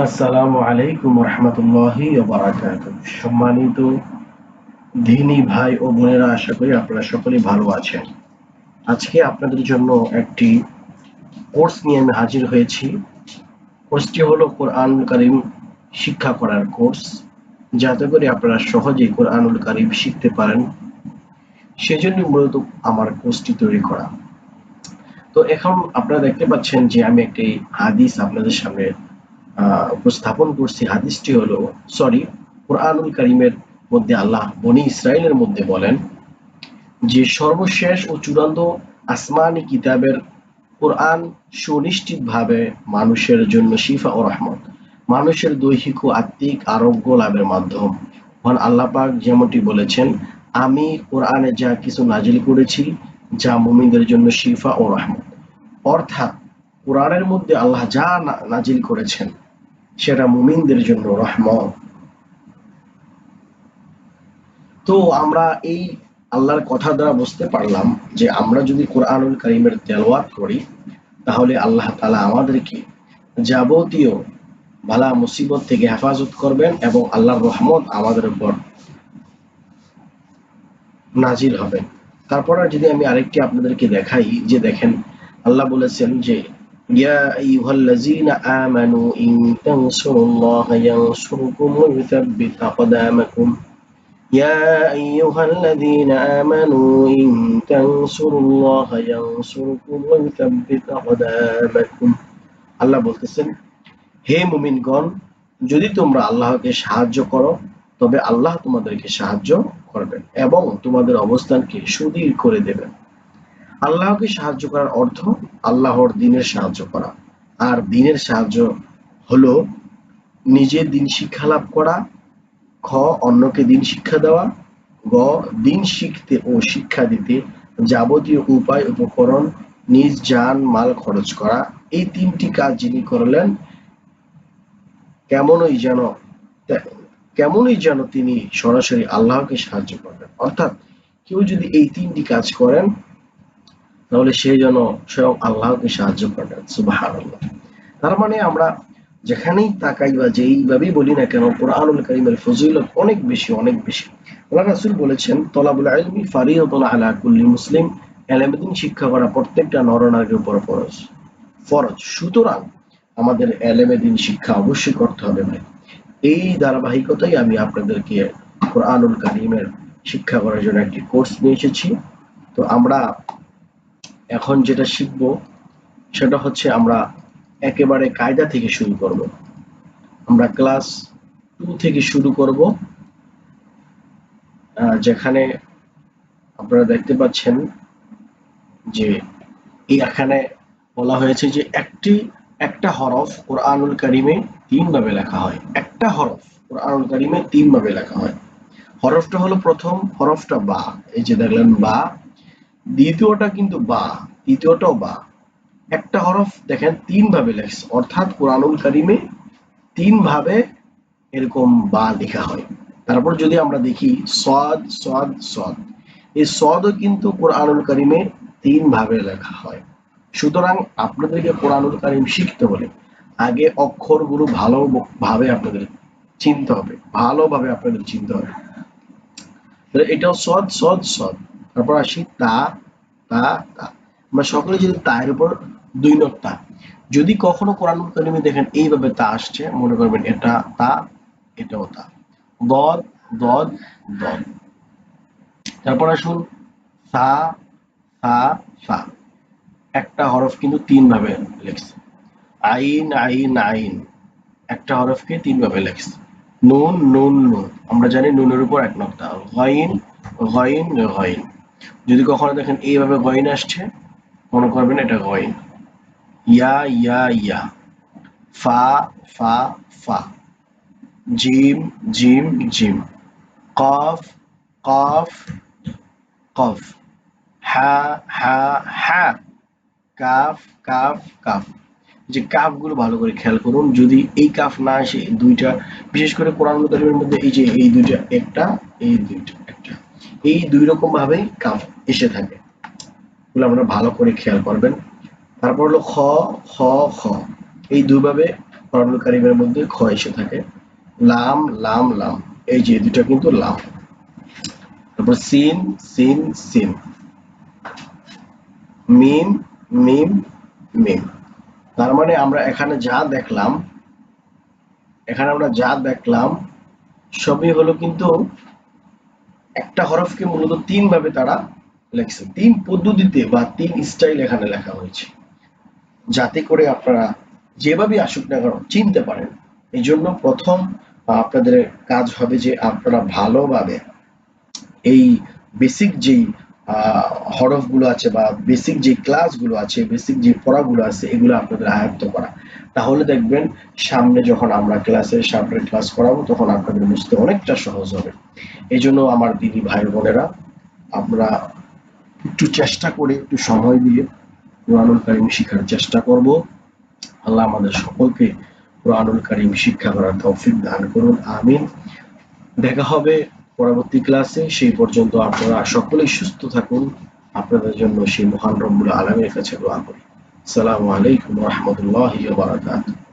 আসসালামু আলাইকুম রহমতুল্লাহি ওয়া বারাকাতুহু। সম্মানিত দিনী ভাই ও বোনেরা, আশা করি আপনারা সকলেই ভালো আছেন। আজকে আপনাদের জন্য একটি কোর্স নিয়ে আমি হাজির হয়েছি। কোর্সটি হলো কোরআনুল কারীম শিক্ষা করার কোর্স, যাতে করে আপনারা সহজেই কোরআনুল কারীম শিখতে পারেন। সেজন্য মূলত আমার কোর্সটি তৈরি করা। তো এখন আপনারা দেখতে পাচ্ছেন যে আমি একটি হাদিস আপনাদের সামনে উপস্থাপন করছি। হাদিসটি হলো কোরআনুল কারীমের মধ্যে আল্লাহ বনি ইসরাইলের মধ্যে বলেন যে সর্বশেষ ও চূড়ান্ত আসমানি কিতাবের কোরআন সুনিশ্চিতভাবে মানুষের জন্য শিফা ও রহমত, মানুষের দৈহিক ও আত্মিক আরোগ্য লাভের মাধ্যম। মহান আল্লাহ পাক যেমনটি বলেছেন, আমি কোরআনে যা কিছু নাজিল করেছি যা মুমিনদের জন্য শিফা ও রহমত। অর্থাৎ কোরআনের মধ্যে আল্লাহ যা নাজিল করেছেন সেটা মুমিনদের জন্য রহমত। তো আমরা এই আল্লাহর কথা দ্বারা বুঝতে পারলাম যে আমরা যদি কোরআনুল কারীমের তেলাওয়াত করি তাহলে আল্লাহ তাআলা আমাদেরকে যাবতীয় বালা মুসিবত থেকে হেফাজত করবেন এবং আল্লাহর রহমত আমাদের উপর নাজিল হবে। তারপরে যদি আমি আরেকটি আপনাদেরকে দেখাই, যে দেখেন আল্লাহ বলেছেন যে ইয়া আইয়ুহাল্লাযীনা আমানু ইন তানসুরুল্লাহা ইয়ানসুরকুম ওয়া ইউসাব্বিত আকদামাকুম। يا أيها الذين آمنوا إن تنصروا الله ينصركم ويثبت أقدامكم। আল্লাহ বলতেছেন, হে মুমিনগণ, যদি তোমরা আল্লাহকে সাহায্য করো তবে আল্লাহ তোমাদেরকে সাহায্য করবেন এবং তোমাদের অবস্থানকে সুদৃঢ় করে দেবেন। আল্লাহকে সাহায্য করার অর্থ আল্লাহর দ্বীনের সাহায্য করা। আর দ্বীনের সাহায্য হলো নিজে দ্বীন শিক্ষা লাভ করা, খ অন্যকে দ্বীন শিক্ষা দেওয়া, গ দ্বীন শিখতে ও শিক্ষা দিতে যাবতীয় উপায় উপকরণ নিজ জান মাল খরচ করা। এই তিনটি কাজ যিনি করলেন কেমনই যেন তিনি সরাসরি আল্লাহকে সাহায্য করবেন। অর্থাৎ কেউ যদি এই তিনটি কাজ করেন তাহলে সে যেন স্বয়ং আল্লাহকে সাহায্য করবেন। সুবহানাল্লাহ। তার মানে আমরা যেখানেই তাকাই বা যেইভাবেই বলি না কেন, কোরআনুল কারীমের ফজিলত অনেক বেশি, অনেক বেশি। আল্লাহ রাসূল বলেছেন, তলাবুল ইলমি ফারিদাতুন আলা কুল্লি মুসলিম। ইলম শিক্ষা করা প্রত্যেকটা নর-নারীর উপর ফরজ। সুতরাং আমাদের ইলমে দ্বীন শিক্ষা অবশ্যই করতে হবে ভাই। এই ধারাবাহিকতাই আমি আপনাদেরকে কোরআনুল কারীমের শিক্ষা করার জন্য একটি কোর্স নিয়ে এসেছি। তো আমরা এখন যেটা শিখব সেটা হচ্ছে আমরা একেবারে কায়দা থেকে শুরু করব। আমরা ক্লাস 2 থেকে শুরু করব, যেখানে আপনারা দেখতে পাচ্ছেন যে এখানে বলা হয়েছে যে একটা হরফ কোরআনুল কারীমে 3 ভাবে লেখা হয়। একটা হরফ কোরআনুল কারীমে 3 ভাবে লেখা হয়। হরফটা হলো প্রথম হরফটা বা, এই যে দেখলেন বা। দ্বিতীয়টা কিন্তু বা, তৃতীয়টাও বা। একটা হরফ দেখেন 3 ভাবে লেখছে, অর্থাৎ কোরআনুল কারীমে 3 ভাবে এরকম বা লেখা হয়। তারপর যদি আমরা দেখি সদ সদ সদ, এই সদও কিন্তু কোরআনুল কারীমে 3 ভাবে লেখা হয়। সুতরাং আপনাদেরকে কোরআনুল কারীম শিখতে হলে আগে অক্ষরগুলো ভালোভাবে আপনাদের চিনতে হবে, এটাও সদ সদ সদ। তারপর আসি তা তা তা। আমরা সকলে যদি তার উপর 2 নোক্তা, যদি কখনো কোরআনুল কারীমে দেখেন এইভাবে তা আসছে, মনে করবেন এটা তা, এটাও তা। দদ দদ দদ। তারপর আসুন সা সা সা। একটা হরফ কিন্তু 3 ভাবে লেখছে। আইন আইন আইন, একটা হরফকে 3 ভাবে লেখছে। নুন নুন নুন, আমরা জানি নুনের উপর 1 নোক্তা। গইন গইন গইন, যদি কখনো দেখেন এইভাবে গইন আসছে, মনে করবেন এটা গইন। ইয়া ইয়া ইয়া। ফা ফা ফা। জিম জিম জিম। কফ কফ কফ। হা হা হা। কাফ কাফ কাফ। যে কাফগুলো ভালো করে খেয়াল করুন, যদি এই কাফ না আসে, দুইটা বিশেষ করে কোরআনুল কারীমের মধ্যে এই যে এই দুইটা একটা, এই দুইটা একটা, এই 2 রকম ভাবেই কাফ এসে থাকে, এগুলো আপনারা ভালো করে খেয়াল করবেন। তারপর হলো খ খ খ, এই 2 ভাবে কোরআনুল কারীমের মধ্যে খ এসে থাকে। লাম লাম লাম, এই যে দুটো কিন্তু লাম। তারপর সিন সিন সিন, মিম মিম মিম। তার মানে আমরা এখানে যা দেখলাম সবই হলো কিন্তু একটা হরফকে মূলত তিন ভাবে তারা লেখছে, তিন পদ্ধতিতে বা তিন স্টাইল এখানে লেখা হয়েছে, যাতে করে আপনারা যেভাবে আসুক না কেন চিনতে পারেন। এই জন্য প্রথম আপনাদের কাজ হবে যে আপনারা ভালোভাবে এই বেসিক যেই হরফগুলো আছে বা বেসিক যে ক্লাসগুলো আছে, বেসিক যে পড়াগুলো আছে, এগুলো আপনাদের আয়ত্ত করা। তাহলে দেখবেন সামনে যখন আমরা সামনে ক্লাস করাবো তখন আপনাদের বুঝতে অনেকটা সহজ হবে। এই জন্য আমার দিদি ভাই বোনেরা, আমরা একটু চেষ্টা করে একটু সময় দিয়ে কোরআনুল কারীম শিখার চেষ্টা করব। আল্লাহ আমাদের সকলকে কোরআনুল কারীম শিক্ষা করার তৌফিক দান করুন, আমিন। দেখা হবে পরবর্তী ক্লাসে। সেই পর্যন্ত আপনারা সকলেই সুস্থ থাকুন। আপনাদের জন্য সেই মহান রব্বুল আলামিনের কাছে দোয়া করি। আসসালামু আলাইকুম ওয়া রাহমাতুল্লাহি ওয়া বারাকাতুহু।